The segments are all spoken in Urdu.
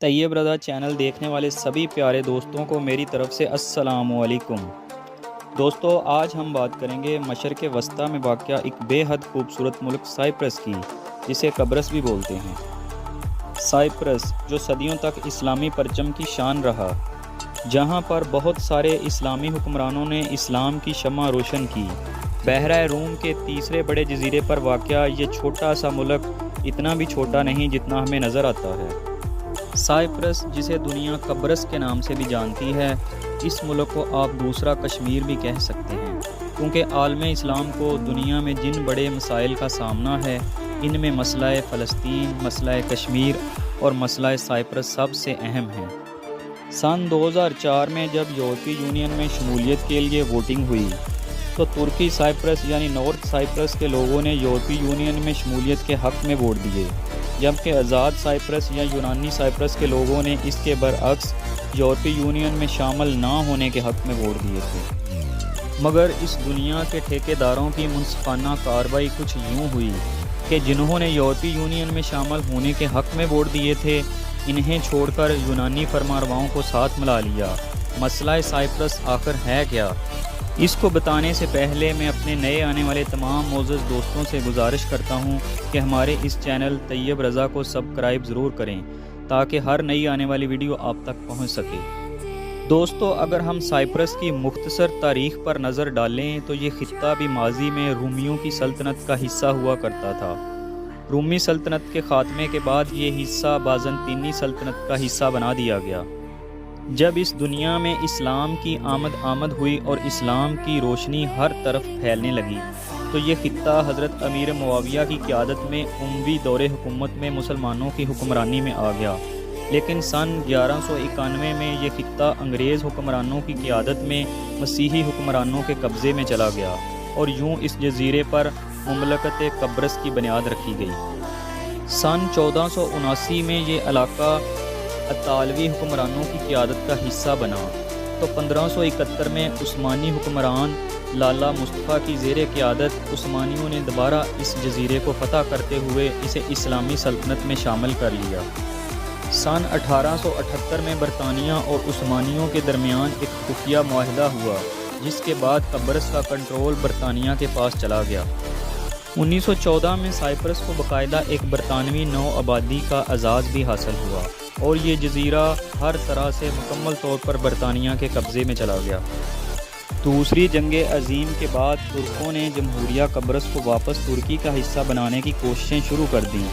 طیب رضا چینل دیکھنے والے سبھی پیارے دوستوں کو میری طرف سے السلام علیکم۔ دوستو، آج ہم بات کریں گے مشرق وسطیٰ میں واقع ایک بے حد خوبصورت ملک سائپرس کی، جسے قبرص بھی بولتے ہیں۔ سائپرس جو صدیوں تک اسلامی پرچم کی شان رہا، جہاں پر بہت سارے اسلامی حکمرانوں نے اسلام کی شمع روشن کی۔ بحیرہ روم کے تیسرے بڑے جزیرے پر واقع یہ چھوٹا سا ملک اتنا بھی چھوٹا نہیں جتنا ہمیں نظر آتا ہے۔ سائپرس، جسے دنیا قبرص کے نام سے بھی جانتی ہے، اس ملک کو آپ دوسرا کشمیر بھی کہہ سکتے ہیں، کیونکہ عالم اسلام کو دنیا میں جن بڑے مسائل کا سامنا ہے، ان میں مسئلہ فلسطین، مسئلہ کشمیر اور مسئلہ سائپرس سب سے اہم ہیں۔ سن 2004 میں جب یورپی یونین میں شمولیت کے لیے ووٹنگ ہوئی تو ترکی سائپرس یعنی نارتھ سائپرس کے لوگوں نے یورپی یونین میں شمولیت کے حق میں ووٹ دیے، جبکہ آزاد سائپرس یا یونانی سائپرس کے لوگوں نے اس کے برعکس یورپی یونین میں شامل نہ ہونے کے حق میں ووٹ دیے تھے۔ مگر اس دنیا کے ٹھیکیداروں کی منصفانہ کارروائی کچھ یوں ہوئی کہ جنہوں نے یورپی یونین میں شامل ہونے کے حق میں ووٹ دیے تھے، انہیں چھوڑ کر یونانی فرمانرواؤں کو ساتھ ملا لیا۔ مسئلہ سائپرس آخر ہے کیا؟ اس کو بتانے سے پہلے میں اپنے نئے آنے والے تمام معزز دوستوں سے گزارش کرتا ہوں کہ ہمارے اس چینل طیب رضا کو سبسکرائب ضرور کریں تاکہ ہر نئی آنے والی ویڈیو آپ تک پہنچ سکے۔ دوستو، اگر ہم سائپرس کی مختصر تاریخ پر نظر ڈالیں تو یہ خطہ بھی ماضی میں رومیوں کی سلطنت کا حصہ ہوا کرتا تھا۔ رومی سلطنت کے خاتمے کے بعد یہ حصہ بازنطینی سلطنت کا حصہ بنا دیا گیا۔ جب اس دنیا میں اسلام کی آمد ہوئی اور اسلام کی روشنی ہر طرف پھیلنے لگی تو یہ خطہ حضرت امیر معاویہ کی قیادت میں اموی دور حکومت میں مسلمانوں کی حکمرانی میں آ گیا، لیکن سن 1191 میں یہ خطہ انگریز حکمرانوں کی قیادت میں مسیحی حکمرانوں کے قبضے میں چلا گیا اور یوں اس جزیرے پر مملکت قبرص کی بنیاد رکھی گئی۔ سن 1479 میں یہ علاقہ اطالوی حکمرانوں کی قیادت کا حصہ بنا تو 1571 میں عثمانی حکمران لالا مصطفیٰ کی زیر قیادت عثمانیوں نے دوبارہ اس جزیرے کو فتح کرتے ہوئے اسے اسلامی سلطنت میں شامل کر لیا۔ سن 1878 میں برطانیہ اور عثمانیوں کے درمیان ایک خفیہ معاہدہ ہوا، جس کے بعد قبرص کا کنٹرول برطانیہ کے پاس چلا گیا۔ 1914 میں سائپرس کو باقاعدہ ایک برطانوی نو آبادی کا اعزاز بھی حاصل ہوا اور یہ جزیرہ ہر طرح سے مکمل طور پر برطانیہ کے قبضے میں چلا گیا۔ دوسری جنگ عظیم کے بعد ترکوں نے جمہوریہ قبرص کو واپس ترکی کا حصہ بنانے کی کوششیں شروع کر دیں،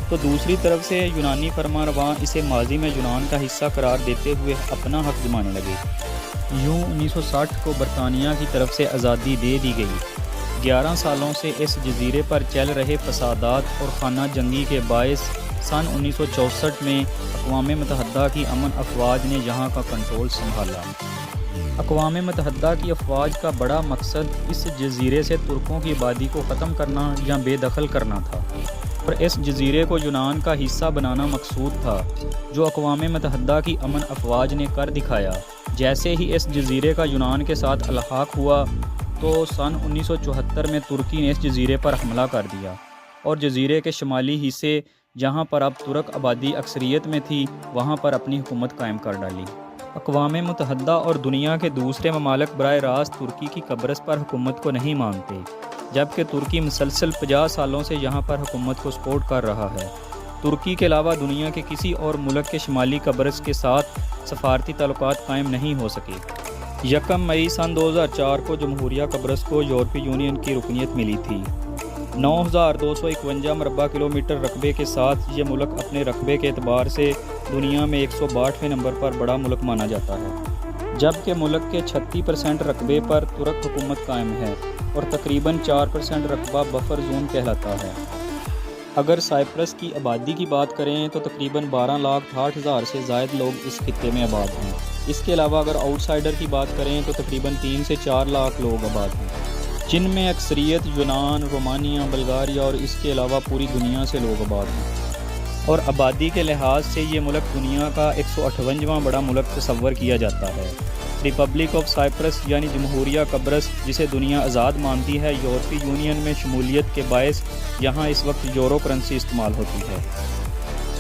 تو دوسری طرف سے یونانی فرمانرواں اسے ماضی میں یونان کا حصہ قرار دیتے ہوئے اپنا حق جمانے لگے۔ یوں 1960 کو برطانیہ کی طرف سے آزادی دے دی گئی۔ 11 سالوں سے اس جزیرے پر چل رہے فسادات اور خانہ جنگی کے باعث سن 1964 میں اقوام متحدہ کی امن افواج نے یہاں کا کنٹرول سنبھالا۔ اقوام متحدہ کی افواج کا بڑا مقصد اس جزیرے سے ترکوں کی آبادی کو ختم کرنا یا بے دخل کرنا تھا، اور اس جزیرے کو یونان کا حصہ بنانا مقصود تھا، جو اقوام متحدہ کی امن افواج نے کر دکھایا۔ جیسے ہی اس جزیرے کا یونان کے ساتھ الحاق ہوا تو سن 1974 میں ترکی نے اس جزیرے پر حملہ کر دیا اور جزیرے کے شمالی حصے، جہاں پر اب ترک آبادی اکثریت میں تھی، وہاں پر اپنی حکومت قائم کر ڈالی۔ اقوام متحدہ اور دنیا کے دوسرے ممالک براہ راست ترکی کی قبرص پر حکومت کو نہیں مانتے، جبکہ ترکی مسلسل 50 سالوں سے یہاں پر حکومت کو سپورٹ کر رہا ہے۔ ترکی کے علاوہ دنیا کے کسی اور ملک کے شمالی قبرص کے ساتھ سفارتی تعلقات قائم نہیں ہو سکے۔ 1 مئی سن 2004 کو جمہوریہ قبرص کو یورپی یونین کی رکنیت ملی تھی۔ 9251 مربع کلومیٹر رقبے کے ساتھ یہ ملک اپنے رقبے کے اعتبار سے دنیا میں 162ویں نمبر پر بڑا ملک مانا جاتا ہے، جبکہ ملک کے 36% رقبے پر ترک حکومت قائم ہے اور تقریباً 4% رقبہ بفر زون کہلاتا ہے۔ اگر سائپرس کی آبادی کی بات کریں تو تقریباً 12,68,000 سے زائد لوگ اس خطے میں آباد ہیں۔ اس کے علاوہ اگر آؤٹ سائڈر کی بات کریں تو تقریباً 3 سے 4 لاکھ لوگ آباد ہیں، جن میں اکثریت یونان، رومانیہ، بلغاریہ اور اس کے علاوہ پوری دنیا سے لوگ آباد ہیں، اور آبادی کے لحاظ سے یہ ملک دنیا کا 158واں بڑا ملک تصور کیا جاتا ہے۔ ریپبلک آف سائپرس یعنی جمہوریہ قبرص، جسے دنیا آزاد مانتی ہے، یورپی یونین میں شمولیت کے باعث یہاں اس وقت یورو کرنسی استعمال ہوتی ہے۔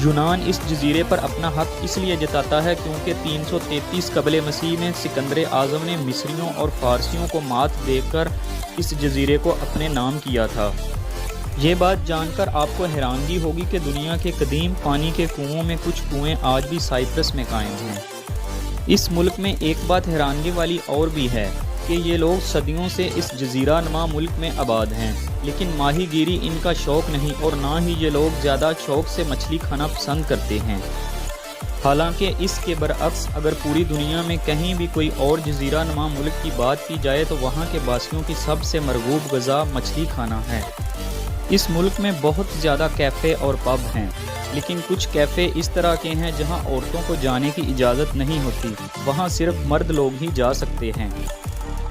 یونان اس جزیرے پر اپنا حق اس لیے جتاتا ہے کیونکہ 333 قبل مسیح میں سکندر اعظم نے مصریوں اور فارسیوں کو مات دے کر اس جزیرے کو اپنے نام کیا تھا۔ یہ بات جان کر آپ کو حیرانگی ہوگی کہ دنیا کے قدیم پانی کے کنوؤں میں کچھ کنویں آج بھی سائپرس میں قائم ہیں۔ اس ملک میں ایک بات حیرانگی والی اور بھی ہے کہ یہ لوگ صدیوں سے اس جزیرہ نما ملک میں آباد ہیں، لیکن ماہی گیری ان کا شوق نہیں اور نہ ہی یہ لوگ زیادہ شوق سے مچھلی کھانا پسند کرتے ہیں۔ حالانکہ اس کے برعکس اگر پوری دنیا میں کہیں بھی کوئی اور جزیرہ نما ملک کی بات کی جائے تو وہاں کے باسیوں کی سب سے مرغوب غذا مچھلی کھانا ہے۔ اس ملک میں بہت زیادہ کیفے اور پب ہیں، لیکن کچھ کیفے اس طرح کے ہیں جہاں عورتوں کو جانے کی اجازت نہیں ہوتی، وہاں صرف مرد لوگ ہی جا سکتے ہیں۔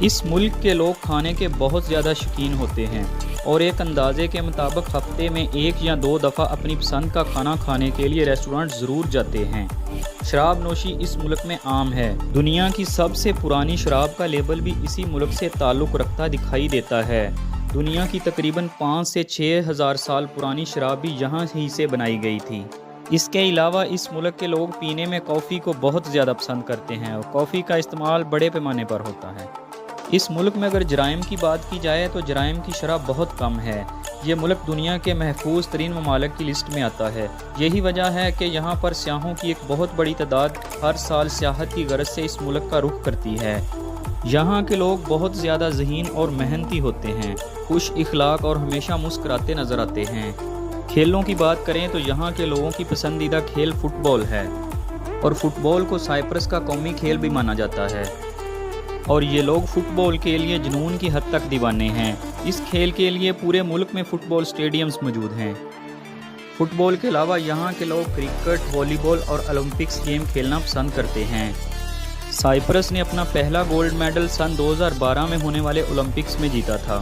اس ملک کے لوگ کھانے کے بہت زیادہ شوقین ہوتے ہیں اور ایک اندازے کے مطابق ہفتے میں 1 یا 2 دفعہ اپنی پسند کا کھانا کھانے کے لیے ریسٹورنٹ ضرور جاتے ہیں۔ شراب نوشی اس ملک میں عام ہے۔ دنیا کی سب سے پرانی شراب کا لیبل بھی اسی ملک سے تعلق رکھتا دکھائی دیتا ہے۔ دنیا کی تقریباً 5 سے 6 ہزار سال پرانی شراب بھی یہاں ہی سے بنائی گئی تھی۔ اس کے علاوہ اس ملک کے لوگ پینے میں کافی کو بہت زیادہ پسند کرتے ہیں اور کافی کا استعمال بڑے پیمانے پر ہوتا ہے۔ اس ملک میں اگر جرائم کی بات کی جائے تو جرائم کی شرح بہت کم ہے۔ یہ ملک دنیا کے محفوظ ترین ممالک کی لسٹ میں آتا ہے۔ یہی وجہ ہے کہ یہاں پر سیاحوں کی ایک بہت بڑی تعداد ہر سال سیاحت کی غرض سے اس ملک کا رخ کرتی ہے۔ یہاں کے لوگ بہت زیادہ ذہین اور محنتی ہوتے ہیں، خوش اخلاق اور ہمیشہ مسکراتے نظر آتے ہیں۔ کھیلوں کی بات کریں تو یہاں کے لوگوں کی پسندیدہ کھیل فٹ بال ہے اور فٹ بال کو سائپرس کا قومی کھیل بھی مانا جاتا ہے، اور یہ لوگ فٹ بال کے لیے جنون کی حد تک دیوانے ہیں۔ اس کھیل کے لیے پورے ملک میں فٹ بال اسٹیڈیمز موجود ہیں۔ فٹ بال کے علاوہ یہاں کے لوگ کرکٹ، والی بال اور اولمپکس گیم کھیلنا پسند کرتے ہیں۔ سائپرس نے اپنا پہلا گولڈ میڈل سن 2012 میں ہونے والے اولمپکس میں جیتا تھا۔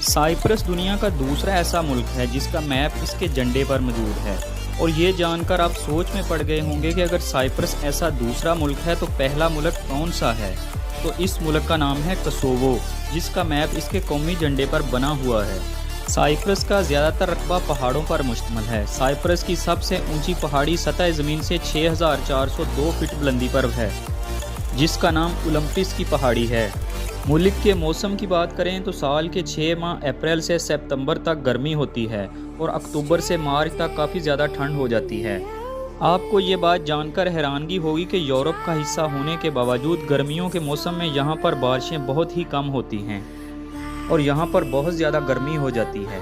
سائپرس دنیا کا دوسرا ایسا ملک ہے جس کا میپ اس کے جھنڈے پر موجود ہے، اور یہ جان کر آپ سوچ میں پڑ گئے ہوں گے کہ اگر سائپرس ایسا دوسرا ملک ہے تو پہلا ملک کون سا ہے؟ تو اس ملک کا نام ہے کوسوو، جس کا میپ اس کے قومی جھنڈے پر بنا ہوا ہے۔ سائپرس کا زیادہ تر رقبہ پہاڑوں پر مشتمل ہے۔ سائپرس کی سب سے اونچی پہاڑی سطح زمین سے 6402 فٹ بلندی پر ہے، جس کا نام اولمپس کی پہاڑی ہے۔ ملک کے موسم کی بات کریں تو سال کے 6 ماہ اپریل سے ستمبر تک گرمی ہوتی ہے اور اکتوبر سے مارچ تک کافی زیادہ ٹھنڈ ہو جاتی ہے۔ آپ کو یہ بات جان کر حیرانگی ہوگی کہ یورپ کا حصہ ہونے کے باوجود گرمیوں کے موسم میں یہاں پر بارشیں بہت ہی کم ہوتی ہیں اور یہاں پر بہت زیادہ گرمی ہو جاتی ہے،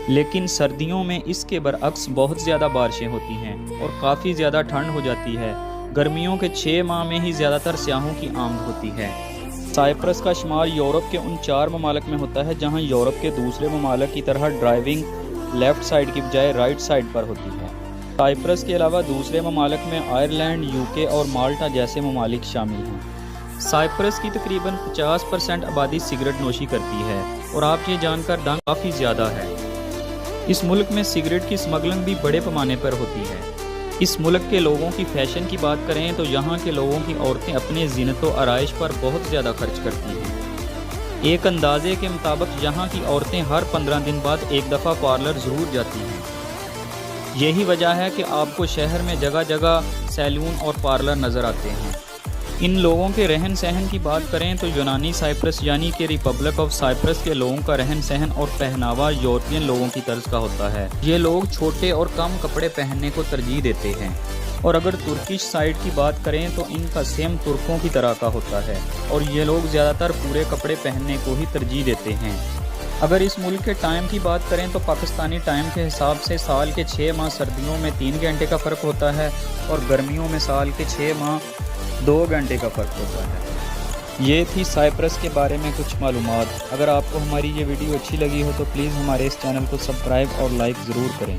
لیکن سردیوں میں اس کے برعکس بہت زیادہ بارشیں ہوتی ہیں اور کافی زیادہ ٹھنڈ ہو جاتی ہے۔ گرمیوں کے 6 ماہ میں ہی زیادہ تر سیاحوں کی آمد ہوتی ہے۔ سائپرس کا شمار یورپ کے ان 4 ممالک میں ہوتا ہے جہاں یورپ کے دوسرے ممالک کی طرح ڈرائیونگ لیفٹ سائیڈ کی بجائے رائٹ سائیڈ پر ہوتی ہے۔ سائپرس کے علاوہ دوسرے ممالک میں آئرلینڈ، یوکے اور مالٹا جیسے ممالک شامل ہیں۔ سائپرس کی تقریباً 50% آبادی سگریٹ نوشی کرتی ہے اور آپ یہ جان کر دنگ کافی زیادہ ہے۔ اس ملک میں سگریٹ کی اسمگلنگ بھی بڑے پیمانے پر ہوتی ہے۔ اس ملک کے لوگوں کی فیشن کی بات کریں تو یہاں کے لوگوں کی عورتیں اپنے زینت و آرائش پر بہت زیادہ خرچ کرتی ہیں۔ ایک اندازے کے مطابق یہاں کی عورتیں ہر 15 دن بعد ایک دفعہ پارلر ضرور جاتی ہیں۔ یہی وجہ ہے کہ آپ کو شہر میں جگہ جگہ سیلون اور پارلر نظر آتے ہیں۔ ان لوگوں کے رہن سہن کی بات کریں تو یونانی سائپرس یعنی کہ ریپبلک آف سائپرس کے لوگوں کا رہن سہن اور پہناوا یورپین لوگوں کی طرز کا ہوتا ہے۔ یہ لوگ چھوٹے اور کم کپڑے پہننے کو ترجیح دیتے ہیں، اور اگر ترکش سائڈ کی بات کریں تو ان کا سیم ترکوں کی طرح کا ہوتا ہے اور یہ لوگ زیادہ تر پورے کپڑے پہننے کو ہی ترجیح دیتے ہیں۔ اگر اس ملک کے ٹائم کی بات کریں تو پاکستانی ٹائم کے حساب سے سال کے 6 ماہ سردیوں میں 3 گھنٹے کا فرق ہوتا ہے اور گرمیوں میں سال کے 6 ماہ 2 گھنٹے کا فرق ہوتا ہے۔ یہ تھی سائپرس کے بارے میں کچھ معلومات۔ اگر آپ کو ہماری یہ ویڈیو اچھی لگی ہو تو پلیز ہمارے اس چینل کو سبسکرائب اور لائک ضرور کریں۔